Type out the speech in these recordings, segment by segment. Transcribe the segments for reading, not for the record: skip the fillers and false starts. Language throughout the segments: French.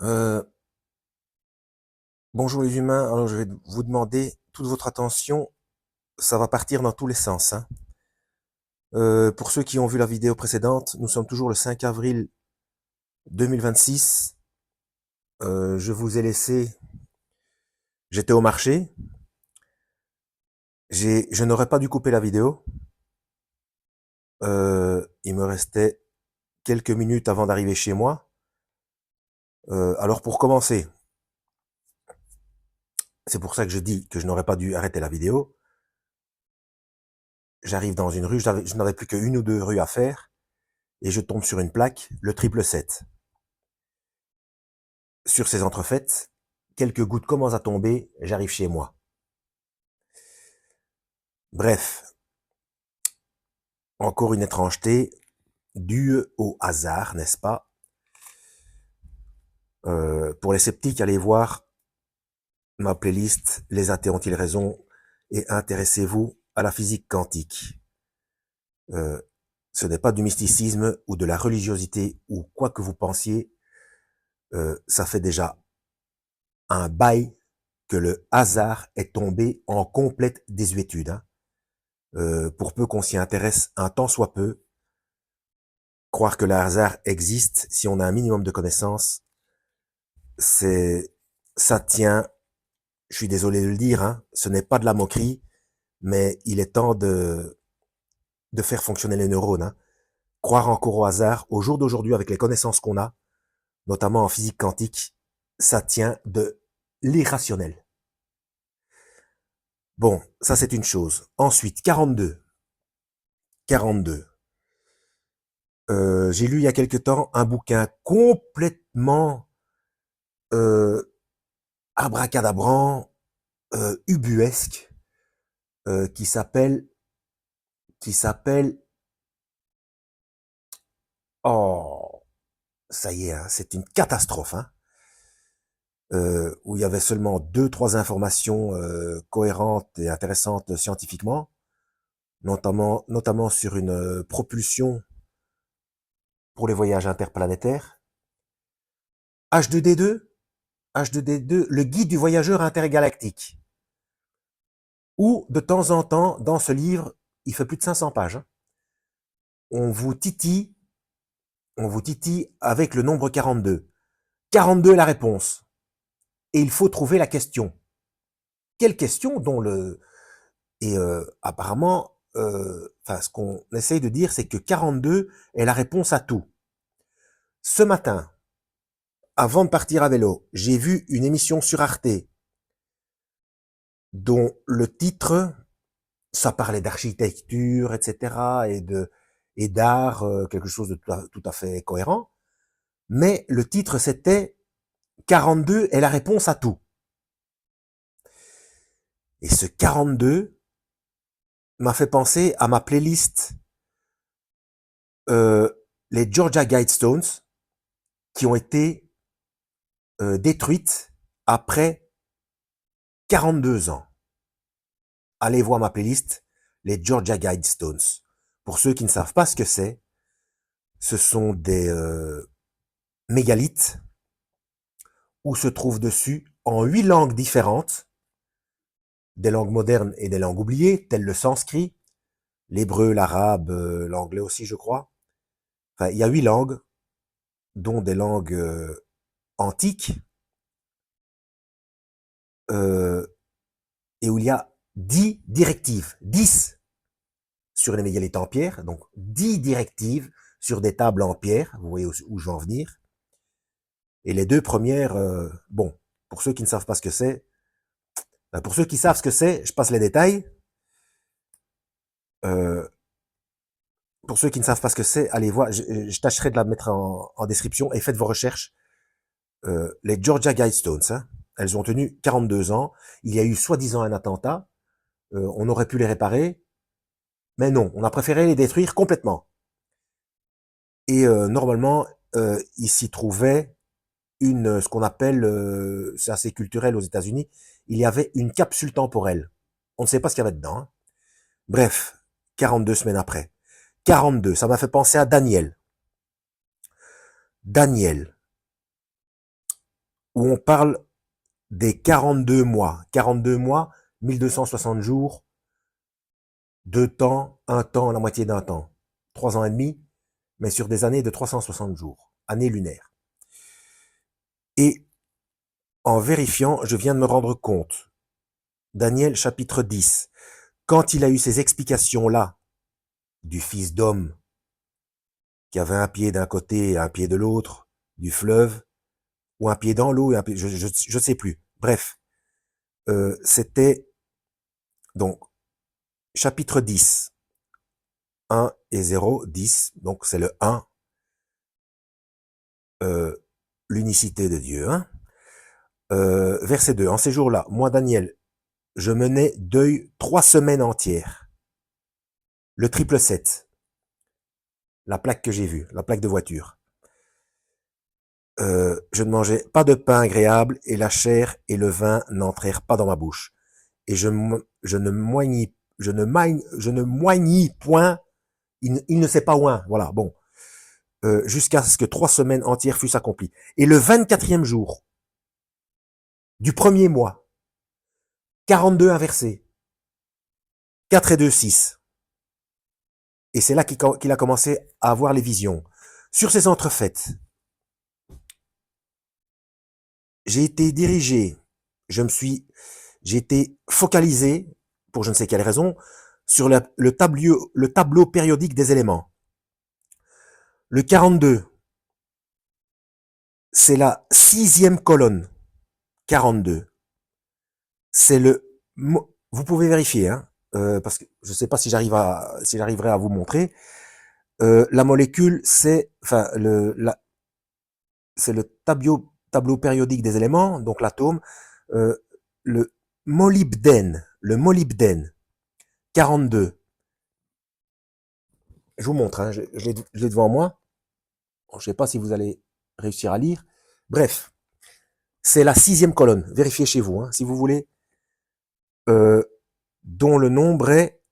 Euh, Bonjour les humains, alors je vais vous demander toute votre attention, ça va partir dans tous les sens, hein. Pour ceux qui ont vu la vidéo précédente, nous sommes toujours le 5 avril 2026. Je vous ai laissé, j'étais au marché, je n'aurais pas dû couper la vidéo. Il me restait quelques minutes avant d'arriver chez moi. Alors pour commencer, c'est pour ça que je dis que je n'aurais pas dû arrêter la vidéo. J'arrive dans une rue, je n'avais plus qu'une ou deux rues à faire, et je tombe sur une plaque, le 777. Sur ces entrefaites, quelques gouttes commencent à tomber, j'arrive chez moi. Bref, encore une étrangeté due au hasard, n'est-ce pas? Pour les sceptiques, allez voir ma playlist Les athées ont-ils raison et intéressez-vous à la physique quantique. Euh, Ce n'est pas du mysticisme ou de la religiosité ou quoi que vous pensiez. Ça fait déjà un bail que le hasard est tombé en complète désuétude, hein. Pour peu qu'on s'y intéresse un tant soit peu, croire que le hasard existe, si on a un minimum de connaissances, c'est, ça tient, je suis désolé de le dire, hein, ce n'est pas de la moquerie, mais il est temps de faire fonctionner les neurones, hein. Croire encore au hasard, au jour d'aujourd'hui, avec les connaissances qu'on a, notamment en physique quantique, ça tient de l'irrationnel. Bon, ça c'est une chose. Ensuite, 42. 42. J'ai lu il y a quelque temps un bouquin complètement euh, abracadabrant, ubuesque, euh, qui s'appelle qui s'appelle oh ça y est, hein, c'est une catastrophe, hein, où il y avait seulement deux trois informations cohérentes et intéressantes scientifiquement, notamment sur une propulsion pour les voyages interplanétaires. H2D2, H2D2, le guide du voyageur intergalactique. Où de temps en temps, dans ce livre, il fait plus de 500 pages, hein, on vous titille on vous titille avec le nombre 42. 42 est la réponse. Et il faut trouver la question. Quelle question dont le... Et apparemment, ce qu'on essaye de dire, c'est que 42 est la réponse à tout. Ce matin, avant de partir à vélo, j'ai vu une émission sur Arte dont le titre, ça parlait d'architecture, etc. et d'art, quelque chose de tout à fait cohérent. Mais le titre, c'était 42 est la réponse à tout. Et ce 42 m'a fait penser à ma playlist, euh, les Georgia Guidestones, qui ont été détruites après 42 ans. Allez voir ma playlist, les Georgia Guidestones. Pour ceux qui ne savent pas ce que c'est, ce sont des mégalithes où se trouvent dessus en 8 langues différentes, des langues modernes et des langues oubliées, telles le sanskrit, l'hébreu, l'arabe, l'anglais aussi, je crois. Enfin, il y a 8 langues, dont des langues antiques, euh, et où il y a 10 directives, 10 sur les mégalithes en pierre, donc 10 directives sur des tables en pierre, vous voyez où je veux en venir. Et les deux premières, bon, pour ceux qui ne savent pas ce que c'est, pour ceux qui savent ce que c'est, je passe les détails. Euh, pour ceux qui ne savent pas ce que c'est, allez voir, je tâcherai de la mettre en description et faites vos recherches. Les Georgia Guidestones, hein, elles ont tenu 42 ans. Il y a eu soi-disant un attentat. On aurait pu les réparer, mais non, on a préféré les détruire complètement. Et normalement, il s'y trouvait ce qu'on appelle, c'est assez culturel aux États-Unis, il y avait une capsule temporelle. On ne sait pas ce qu'il y avait dedans, hein. Bref, 42 semaines après. 42, ça m'a fait penser à Daniel. Daniel, où on parle des 42 mois. 42 mois, 1260 jours, 2 temps, un temps, la moitié d'un temps. 3 ans et demi, mais sur des années de 360 jours. Année lunaire. Et en vérifiant, je viens de me rendre compte. Daniel chapitre 10. Quand il a eu ces explications-là du fils d'homme qui avait un pied d'un côté et un pied de l'autre, du fleuve, ou un pied dans l'eau, et un pied, je sais plus. Bref, c'était donc chapitre 10, 1 et 0, 10, donc c'est le 1, l'unicité de Dieu. Hein. Verset 2, en ces jours-là, moi Daniel, je menais deuil 3 semaines entières. Le triple 7, la plaque que j'ai vue, la plaque de voiture. Je ne mangeais pas de pain agréable, et la chair et le vin n'entrèrent pas dans ma bouche. Et je ne moignis point, il ne sait pas ouin, voilà, bon, jusqu'à ce que 3 semaines entières fussent accomplies. Et le 24e jour du premier mois, 42 inversés, 4 et 2, 6. Et c'est là qu'il a commencé à avoir les visions. Sur ces entrefaites, j'ai été dirigé, j'ai été focalisé, pour je ne sais quelle raison, sur le tableau périodique des éléments. Le 42, c'est la 6e colonne. 42. C'est vous pouvez vérifier, hein, parce que je ne sais pas si j'arriverai à vous montrer. La molécule, c'est, enfin, c'est le tableau périodique des éléments, donc l'atome, le molybdène, 42. Je vous montre, hein, je l'ai devant moi. Bon, je ne sais pas si vous allez réussir à lire. Bref, c'est la 6e colonne. Vérifiez chez vous, hein, si vous voulez. Dont le nombre est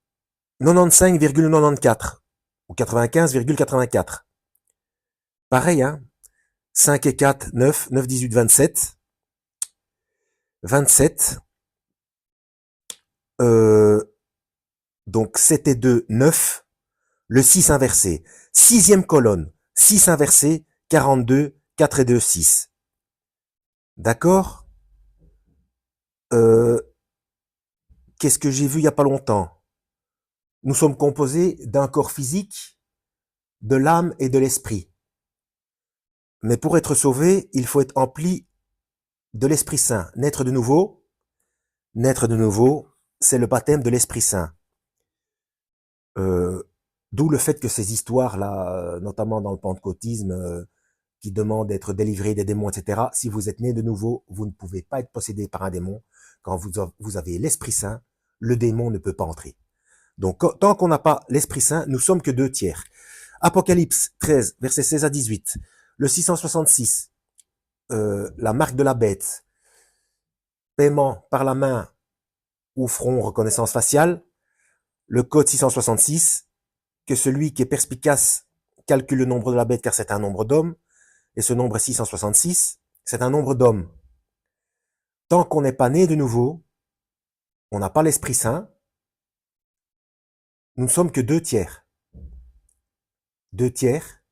95,94 ou 95,84. Pareil, hein. 5 et 4, 9, 9, 18, 27. 27. Donc 7 et 2, 9. Le 6 inversé. 6e colonne. 6 inversé, 42, 4 et 2, 6. D'accord. Qu'est-ce que j'ai vu il n'y a pas longtemps? Nous sommes composés d'un corps physique, de l'âme et de l'esprit. Mais pour être sauvé, il faut être empli de l'Esprit Saint. Naître de nouveau, c'est le baptême de l'Esprit Saint. D'où le fait que ces histoires-là, notamment dans le pentecôtisme, qui demandent d'être délivrés des démons, etc., si vous êtes né de nouveau, vous ne pouvez pas être possédé par un démon. Quand vous avez l'Esprit Saint, le démon ne peut pas entrer. Donc, tant qu'on n'a pas l'Esprit Saint, nous sommes que 2 tiers. Apocalypse 13, versets 16 à 18. Le 666, la marque de la bête, paiement par la main ou front, reconnaissance faciale. Le code 666, que celui qui est perspicace calcule le nombre de la bête car c'est un nombre d'hommes. Et ce nombre 666, c'est un nombre d'hommes. Tant qu'on n'est pas né de nouveau, on n'a pas l'Esprit Saint, nous ne sommes que 2 tiers. 2 tiers,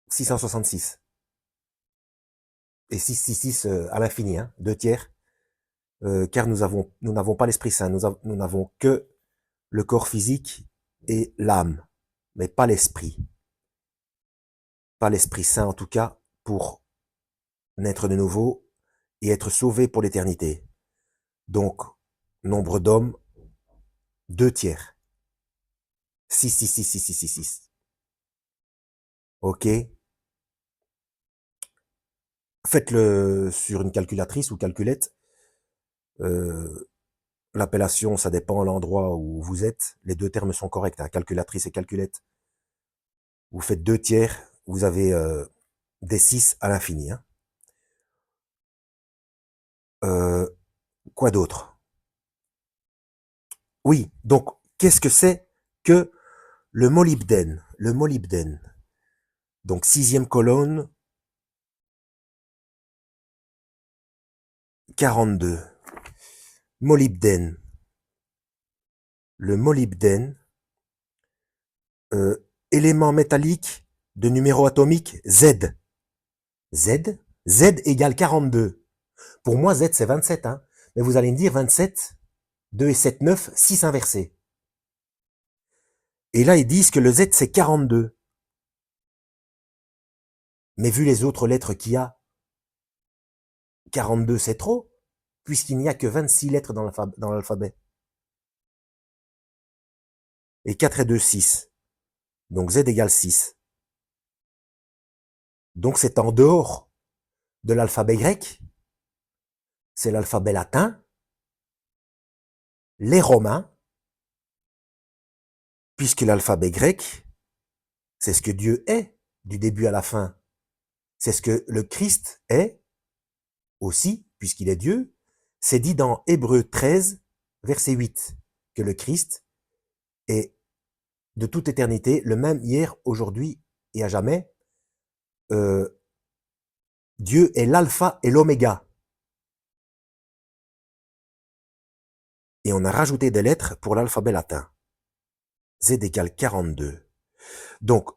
666. Et 666 à l'infini, hein, 2 tiers, car nous n'avons pas l'Esprit Saint, nous n'avons que le corps physique et l'âme, mais pas l'esprit. Pas l'Esprit Saint en tout cas, pour naître de nouveau et être sauvé pour l'éternité. Donc, nombre d'hommes, 2 tiers. 6, 6, 6, 6, 6, 6, 6. Ok. Faites-le sur une calculatrice ou calculette. L'appellation, ça dépend de l'endroit où vous êtes. Les 2 termes sont corrects, hein, calculatrice et calculette. Vous faites 2 tiers, vous avez des 6 à l'infini. Hein. Quoi d'autre? Oui, donc, qu'est-ce que c'est que le molybdène? Le molybdène. Donc, 6e colonne, 42. Molybdène. Le molybdène, élément métallique de numéro atomique Z. Z égale 42. Pour moi, Z, c'est 27. Hein. Mais vous allez me dire 27, 2 et 7, 9, 6 inversés. Et là, ils disent que le Z, c'est 42. Mais vu les autres lettres qu'il y a, 42, c'est trop, puisqu'il n'y a que 26 lettres dans l'alphabet. Et 4 et 2, 6. Donc Z égale 6. Donc c'est en dehors de l'alphabet grec, c'est l'alphabet latin, les romains, puisque l'alphabet grec, c'est ce que Dieu est du début à la fin. C'est ce que le Christ est aussi, puisqu'il est Dieu. C'est dit dans Hébreux 13, verset 8, que le Christ est de toute éternité, le même hier, aujourd'hui et à jamais. Dieu est l'alpha et l'oméga. Et on a rajouté des lettres pour l'alphabet latin. Z égale 42. Donc,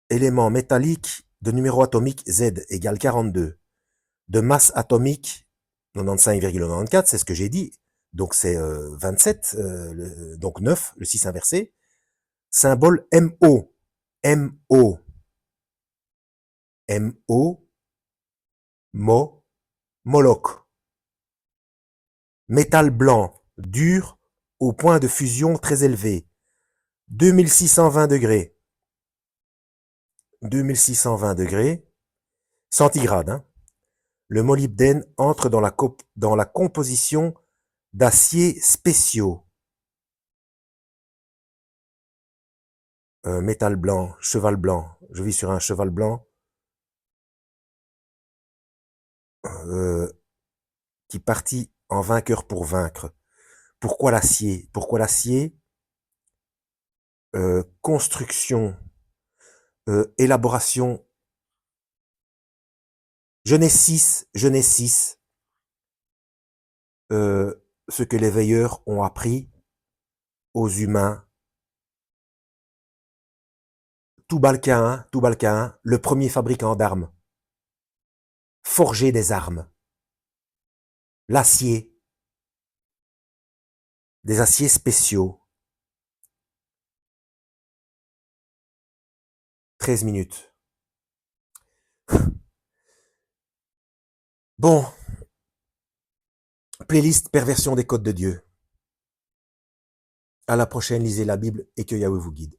élément métallique de numéro atomique Z égale 42. De masse atomique 95,94, c'est ce que j'ai dit. Donc c'est 27, donc 9, le 6 inversé. Symbole MO. MO. MO. Moloch. Métal blanc, dur, au point de fusion très élevé. 2620 degrés. 2620 degrés. Centigrades. Hein. Le molybdène entre dans la composition d'aciers spéciaux. Métal blanc, cheval blanc. Je vis sur un cheval blanc. Qui partit en vainqueur pour vaincre. Pourquoi l'acier? Pourquoi l'acier? Construction, élaboration. Genèse 6, ce que les veilleurs ont appris aux humains. Tubal-Caïn, le premier fabricant d'armes. Forger des armes. L'acier. Des aciers spéciaux. 13 minutes. Bon. Playlist Perversion des codes de Dieu. À la prochaine, lisez la Bible et que Yahweh vous guide.